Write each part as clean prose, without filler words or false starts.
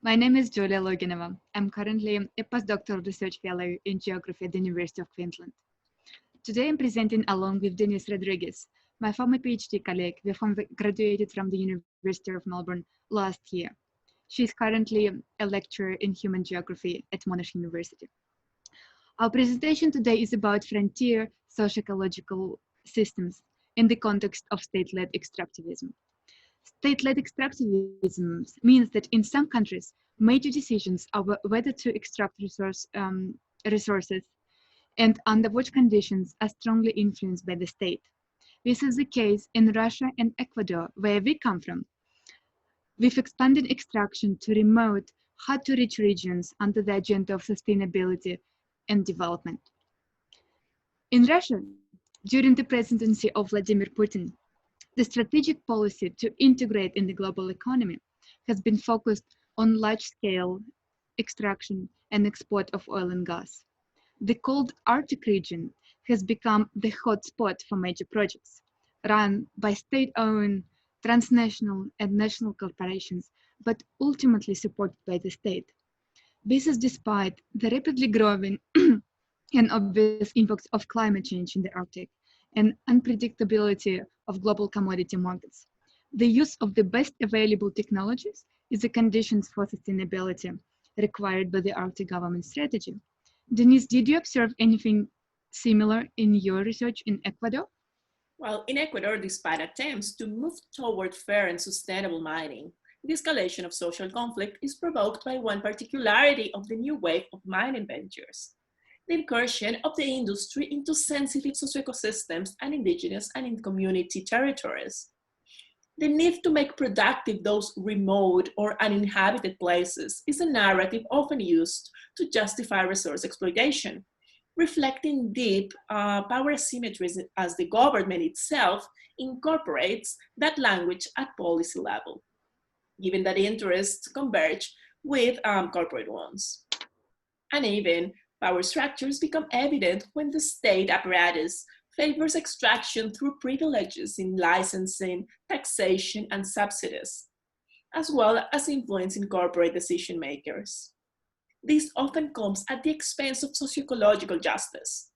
My name is Julia Loginova. I'm currently a postdoctoral research fellow in geography at the University of Queensland. Today I'm presenting along with Denisse Rodríguez, my former PhD colleague, who graduated from the University of Melbourne last year. She is currently a lecturer in human geography at Monash University. Our presentation today is about frontier socio-ecological systems in the context of state-led extractivism. State-led extractivism means that in some countries, major decisions are whether to extract resources and under what conditions are strongly influenced by the state. This is the case in Russia and Ecuador, where we come from. We've expanded extraction to remote, hard-to-reach regions under the agenda of sustainability and development. In Russia, during the presidency of Vladimir Putin, the strategic policy to integrate in the global economy has been focused on large-scale extraction and export of oil and gas. The cold Arctic region has become the hotspot for major projects run by state-owned, transnational and national corporations, but ultimately supported by the state. This is despite the rapidly growing and obvious impacts of climate change in the Arctic and unpredictability of global commodity markets. The use of the best available technologies is the conditions for sustainability required by the Arctic government strategy. Denisse, did you observe anything similar in your research in Ecuador? Well, in Ecuador, despite attempts to move toward fair and sustainable mining, the escalation of social conflict is provoked by one particularity of the new wave of mining ventures: the incursion of the industry into sensitive socio-ecosystems and indigenous and in-community territories. The need to make productive those remote or uninhabited places is a narrative often used to justify resource exploitation, reflecting deep power asymmetries as the government itself incorporates that language at policy level, given that interests converge with corporate ones. Uneven power structures become evident when the state apparatus favors extraction through privileges in licensing, taxation, and subsidies, as well as influence in corporate decision makers. This often comes at the expense of socio-ecological justice.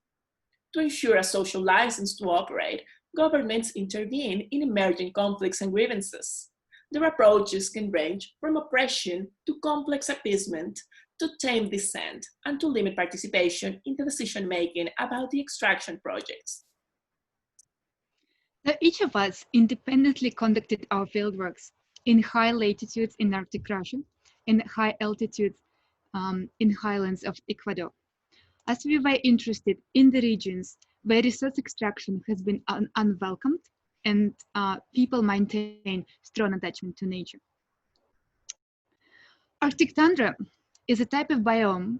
To ensure a social license to operate, governments intervene in emerging conflicts and grievances. Their approaches can range from oppression to complex appeasement, to tame dissent, and to limit participation in the decision-making about the extraction projects. Now, each of us independently conducted our fieldworks in high latitudes in Arctic Russia and high altitudes in highlands of Ecuador, as we were interested in the regions where resource extraction has been unwelcomed and people maintain strong attachment to nature. Arctic tundra is a type of biome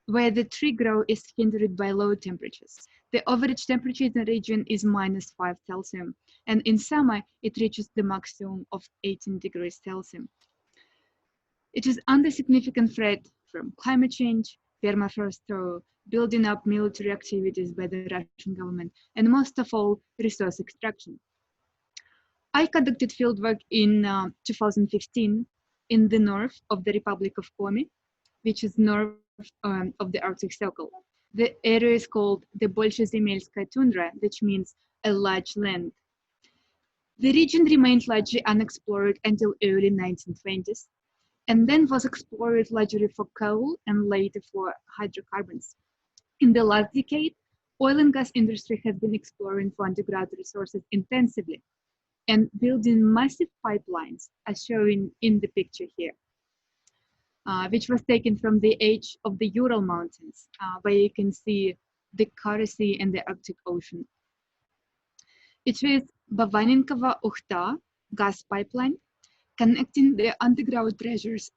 where the tree growth is hindered by low temperatures. The average temperature in the region is -5 Celsius, and in summer it reaches the maximum of 18 degrees Celsius. It is under significant threat from climate change, permafrost thaw, building up military activities by the Russian government, and most of all, resource extraction. I conducted fieldwork in 2015 in the north of the Republic of Komi, which is north of the Arctic Circle. The area is called the Bolshezemelskaya tundra, which means a large land. The region remained largely unexplored until early 1920s, and then was explored largely for coal and later for hydrocarbons. In the last decade, oil and gas industry has been exploring for underground resources intensively and building massive pipelines, as shown in the picture here, which was taken from the edge of the Ural Mountains, where you can see the Kara Sea and the Arctic Ocean. It was Bavaninkovo-Ukhta gas pipeline connecting the underground treasures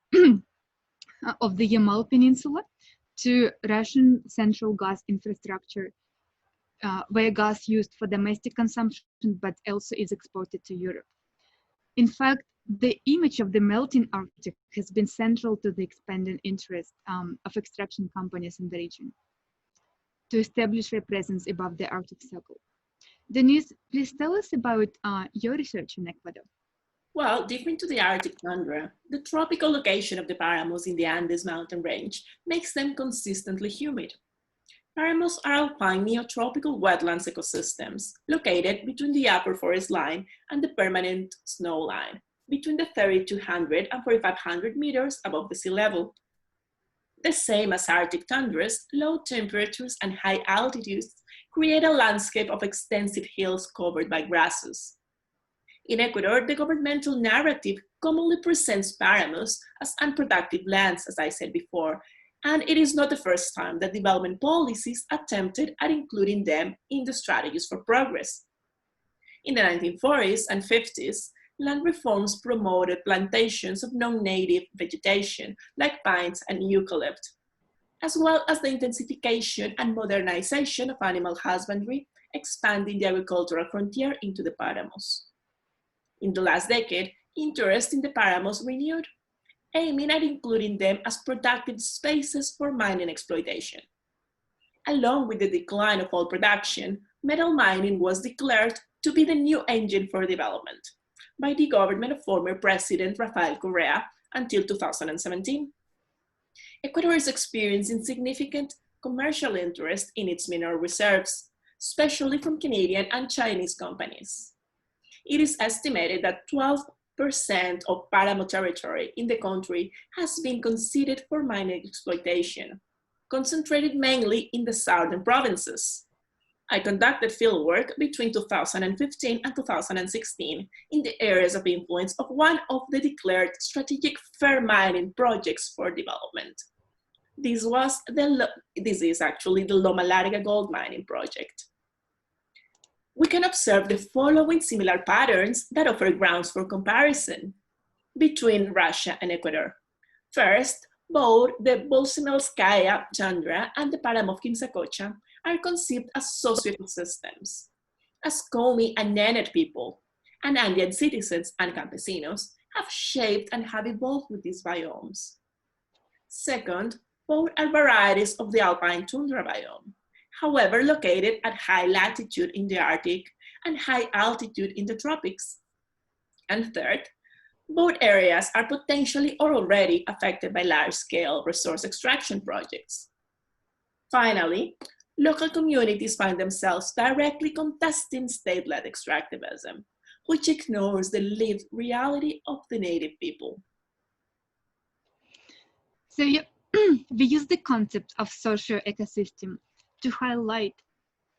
of the Yamal Peninsula to Russian central gas infrastructure, where gas used for domestic consumption, but also is exported to Europe. In fact, the image of the melting Arctic has been central to the expanding interest of extraction companies in the region to establish their presence above the Arctic Circle. Denisse, please tell us about your research in Ecuador. Well, different to the Arctic tundra, the tropical location of the paramos in the Andes mountain range makes them consistently humid. Paramos are alpine neotropical wetlands ecosystems located between the upper forest line and the permanent snow line, between the 3,200 and 4,500 meters above the sea level. The same as Arctic tundras, low temperatures and high altitudes create a landscape of extensive hills covered by grasses. In Ecuador, the governmental narrative commonly presents paramos as unproductive lands, as I said before, and it is not the first time that development policies attempted at including them in the strategies for progress. In the 1940s and 50s, land reforms promoted plantations of non-native vegetation like pines and eucalypt, as well as the intensification and modernization of animal husbandry, expanding the agricultural frontier into the paramos. In the last decade, interest in the paramos renewed, aiming at including them as productive spaces for mining exploitation. Along with the decline of oil production, metal mining was declared to be the new engine for development by the government of former President Rafael Correa until 2017. Ecuador is experiencing significant commercial interest in its mineral reserves, especially from Canadian and Chinese companies. It is estimated that 12% of paramo territory in the country has been conceded for mining exploitation, concentrated mainly in the southern provinces. I conducted fieldwork between 2015 and 2016 in the areas of influence of one of the declared strategic fair mining projects for development. This is actually the Loma Larga gold mining project. We can observe the following similar patterns that offer grounds for comparison between Russia and Ecuador. First, both the Bolsimelskaya tundra and the Paramo of Quimsacocha are conceived as socio-ecosystems, as Komi and Nenet people, and Andean citizens and campesinos have shaped and have evolved with these biomes. Second, both are varieties of the alpine tundra biome, however located at high latitude in the Arctic and high altitude in the tropics. And third, both areas are potentially or already affected by large-scale resource extraction projects. Finally, local communities find themselves directly contesting state-led extractivism, which ignores the lived reality of the native people. So we use the concept of socio-ecosystem to highlight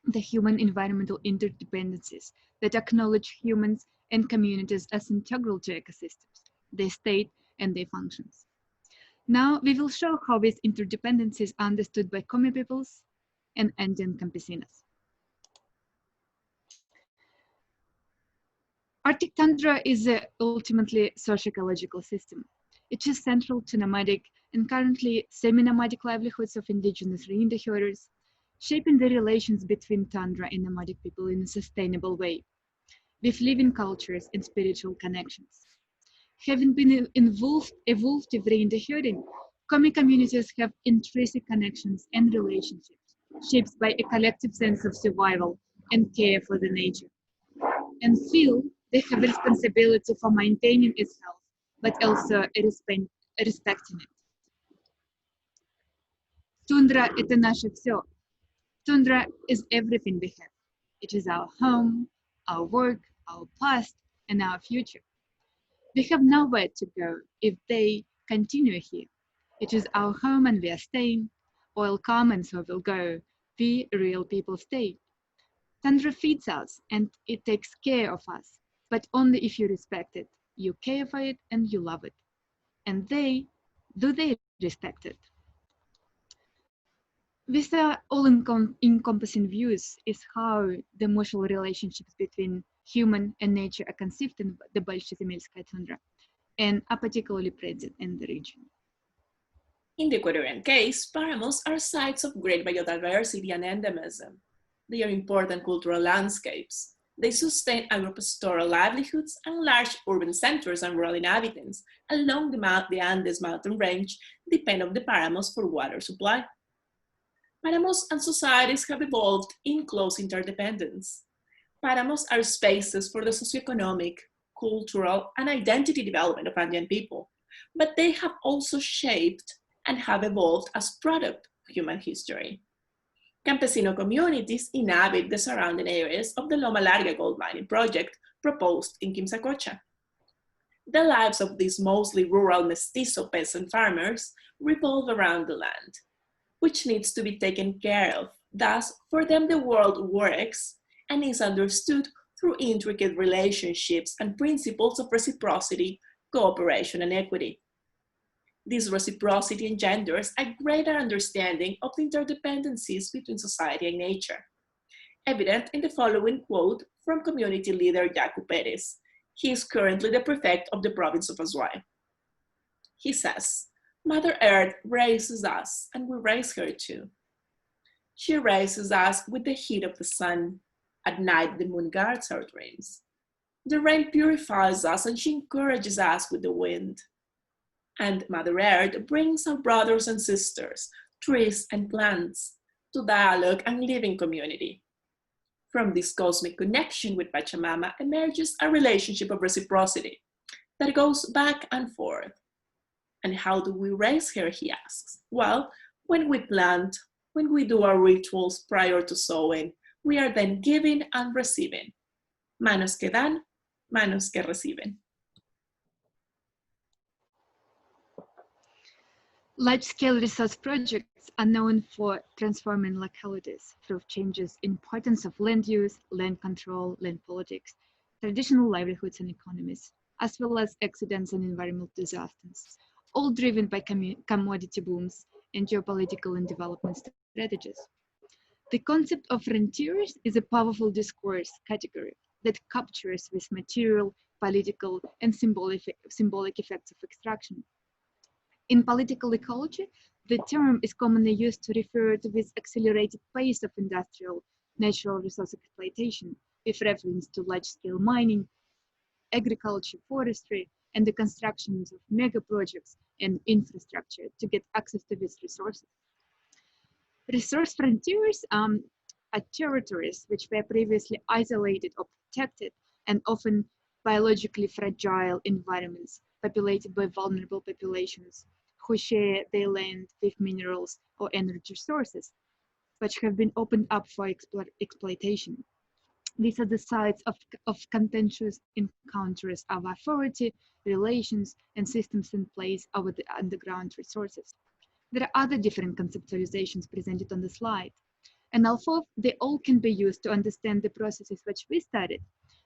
the human environmental interdependencies that acknowledge humans and communities as integral to ecosystems, their state, and their functions. Now we will show how these interdependencies are understood by Komi peoples and Andean campesinos. Arctic tundra is a ultimately socio-ecological system. It is central to nomadic and currently semi-nomadic livelihoods of indigenous reindeer herders, shaping the relations between tundra and nomadic people in a sustainable way, with living cultures and spiritual connections. Having been evolved with reindeer herding, Komi communities have intrinsic connections and relationships, shaped by a collective sense of survival and care for the nature, and feel they have a responsibility for maintaining its health, but also respecting it. Тундра – это наше все. Tundra is everything we have. It is our home, our work, our past, and our future. We have nowhere to go if they continue here. It is our home and we are staying. Oil come and so will go. We real people stay. Tundra feeds us and it takes care of us, but only if you respect it, you care for it and you love it. And they respect it? These are all-encompassing views is how the mutual relationships between human and nature are conceived in the Bolshizemelskaya tundra and are particularly present in the region. In the Ecuadorian case, paramos are sites of great biodiversity and endemism. They are important cultural landscapes. They sustain agropastoral livelihoods and large urban centers and rural inhabitants along the Andes mountain range depend on the paramos for water supply. Paramos and societies have evolved in close interdependence. Paramos are spaces for the socioeconomic, cultural, and identity development of Andean people, but they have also shaped and have evolved as product of human history. Campesino communities inhabit the surrounding areas of the Loma Larga gold mining project proposed in Quimsacocha. The lives of these mostly rural mestizo peasant farmers revolve around the land, which needs to be taken care of. Thus, for them the world works and is understood through intricate relationships and principles of reciprocity, cooperation, and equity. This reciprocity engenders a greater understanding of the interdependencies between society and nature, evident in the following quote from community leader Yacu Perez. He is currently the prefect of the province of Azuay. He says, "Mother Earth raises us, and we raise her too. She raises us with the heat of the sun. At night, the moon guards our dreams. The rain purifies us, and she encourages us with the wind. And Mother Earth brings our brothers and sisters, trees and plants, to dialogue and live in community. From this cosmic connection with Pachamama emerges a relationship of reciprocity that goes back and forth. And how do we raise her, he asks. Well, when we plant, when we do our rituals prior to sowing, we are then giving and receiving. Manos que dan, manos que reciben." Large-scale resource projects are known for transforming localities through changes in importance of land use, land control, land politics, traditional livelihoods and economies, as well as accidents and environmental disasters, all driven by commodity booms and geopolitical and development strategies. The concept of frontiers is a powerful discourse category that captures this material, political, and symbolic effects of extraction. In political ecology, the term is commonly used to refer to this accelerated pace of industrial natural resource exploitation, with reference to large-scale mining, agriculture, forestry, and the constructions of mega projects and infrastructure to get access to these resources. Resource frontiers are territories which were previously isolated or protected and often biologically fragile environments populated by vulnerable populations who share their land with minerals or energy sources, which have been opened up for exploitation. These are the sites of contentious encounters of authority, relations, and systems in place over the underground resources. There are other different conceptualizations presented on the slide, and although they all can be used to understand the processes which we studied,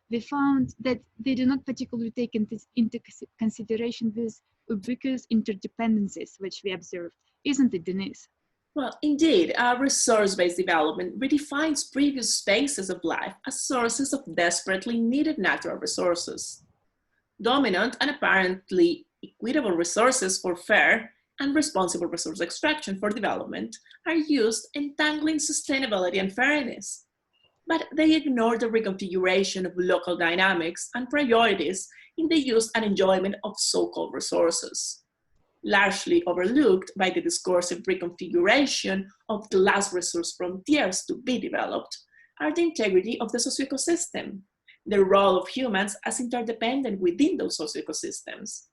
we found that they do not particularly take into consideration these ubiquitous interdependencies which we observed. Isn't it, Denisse? Well, indeed, resource-based development redefines previous spaces of life as sources of desperately needed natural resources. Dominant and apparently equitable resources for fair and responsible resource extraction for development are used entangling sustainability and fairness, but they ignore the reconfiguration of local dynamics and priorities in the use and enjoyment of so-called resources. Largely overlooked by the discursive reconfiguration of the last resource frontiers to be developed are the integrity of the socio-ecosystem, the role of humans as interdependent within those socio-ecosystems,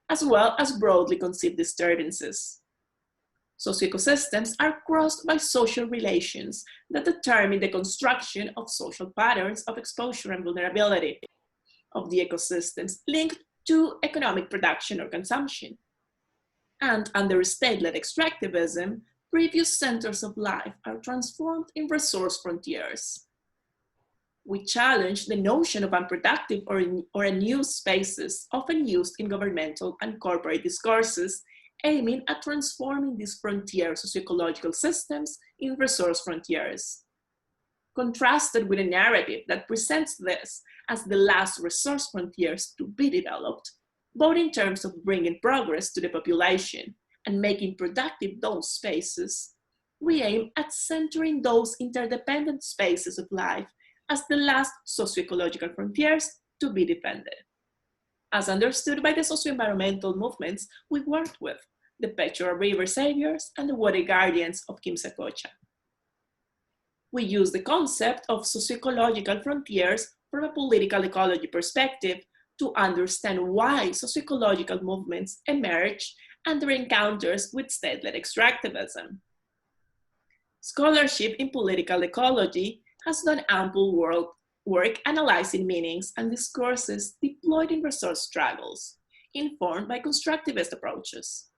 as well as broadly conceived disturbances. Socio-ecosystems are crossed by social relations that determine the construction of social patterns of exposure and vulnerability of the ecosystems linked to economic production or consumption. And under state-led extractivism, previous centers of life are transformed in resource frontiers. We challenge the notion of unproductive or unused spaces often used in governmental and corporate discourses aiming at transforming these frontier socio-ecological systems in resource frontiers. Contrasted with a narrative that presents this as the last resource frontiers to be developed, both in terms of bringing progress to the population and making productive those spaces, we aim at centering those interdependent spaces of life as the last socio-ecological frontiers to be defended, as understood by the socio-environmental movements we worked with, the Pechoa River Saviors and the Water Guardians of Quimsacocha. We use the concept of socio-ecological frontiers from a political ecology perspective to understand why socio-ecological movements emerge under encounters with state-led extractivism. Scholarship in political ecology has done ample work analyzing meanings and discourses deployed in resource struggles, informed by constructivist approaches.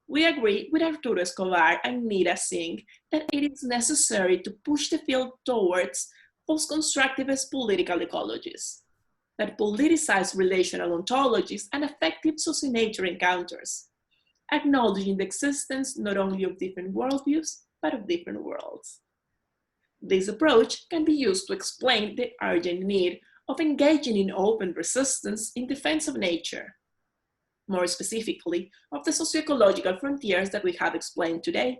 We agree with Arturo Escobar and Nita Singh that it is necessary to push the field towards post-constructivist political ecologies that politicize relational ontologies and effective socio-nature encounters, acknowledging the existence not only of different worldviews, but of different worlds. This approach can be used to explain the urgent need of engaging in open resistance in defense of nature, more specifically of the socio-ecological frontiers that we have explained today.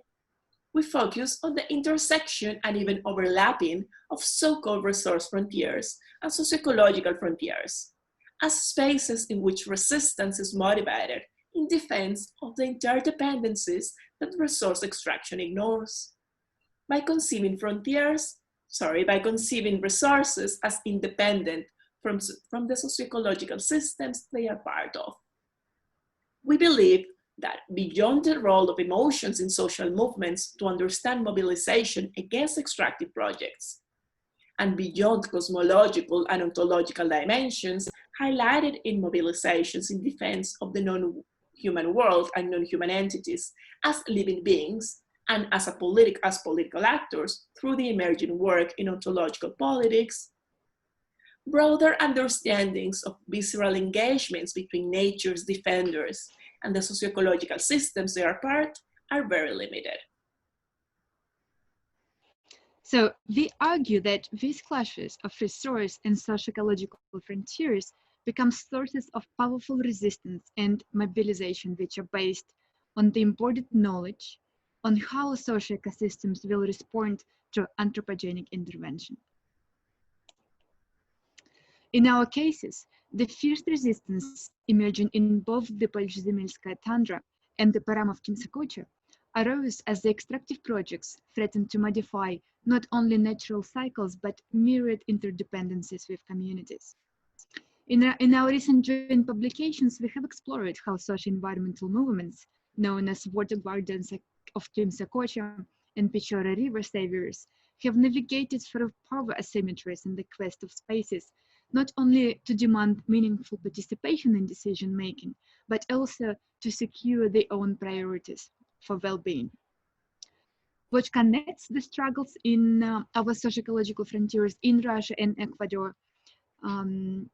We focus on the intersection and even overlapping of so-called resource frontiers and socio-ecological frontiers as spaces in which resistance is motivated in defense of the interdependencies that resource extraction ignores. By conceiving resources as independent from the socio-ecological systems they are part of. We believe that beyond the role of emotions in social movements to understand mobilization against extractive projects, and beyond cosmological and ontological dimensions highlighted in mobilizations in defense of the non-human world and non-human entities as living beings, and as political actors through the emerging work in ontological politics, broader understandings of visceral engagements between nature's defenders and the socio-ecological systems they are part are very limited. So we argue that these clashes of resource and socio-ecological frontiers become sources of powerful resistance and mobilization, which are based on the important knowledge on how social ecosystems will respond to anthropogenic intervention. In our cases, the fierce resistance emerging in both the Polzhemelskaya tundra and the Param of Kimsakocha arose as the extractive projects threatened to modify not only natural cycles, but myriad interdependencies with communities. In our recent joint publications, we have explored how socio-environmental movements, known as water guardians of Kimsakocha and Pechora River saviors, have navigated through power asymmetries in the quest of spaces, not only to demand meaningful participation in decision-making, but also to secure their own priorities for well-being. What connects the struggles in our socio-ecological frontiers in Russia and Ecuador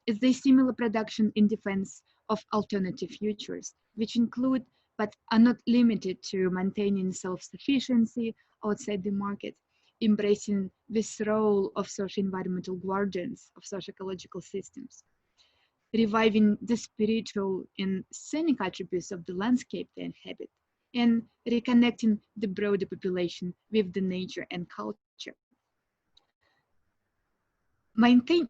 is the similar production in defense of alternative futures, which include but are not limited to maintaining self-sufficiency outside the market, embracing this role of socio-environmental guardians of socio-ecological systems, reviving the spiritual and scenic attributes of the landscape they inhabit, and reconnecting the broader population with the nature and culture. Maintain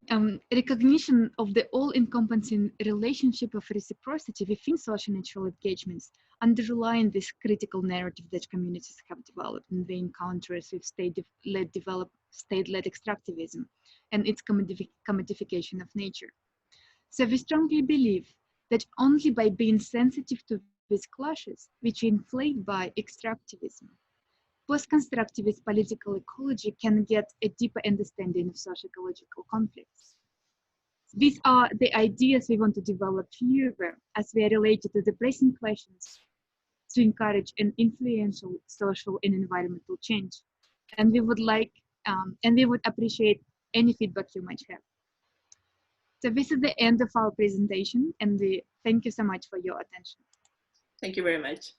recognition of the all-encompassing relationship of reciprocity within socio-natural engagements, underlying this critical narrative that communities have developed in the encounters with state-led extractivism and its commodification of nature. So we strongly believe that only by being sensitive to these clashes, which are inflamed by extractivism, post-constructivist political ecology can get a deeper understanding of socio-ecological conflicts. These are the ideas we want to develop further as they are related to the pressing questions to encourage an influential social and environmental change. And we would appreciate any feedback you might have. So this is the end of our presentation, and thank you so much for your attention. Thank you very much.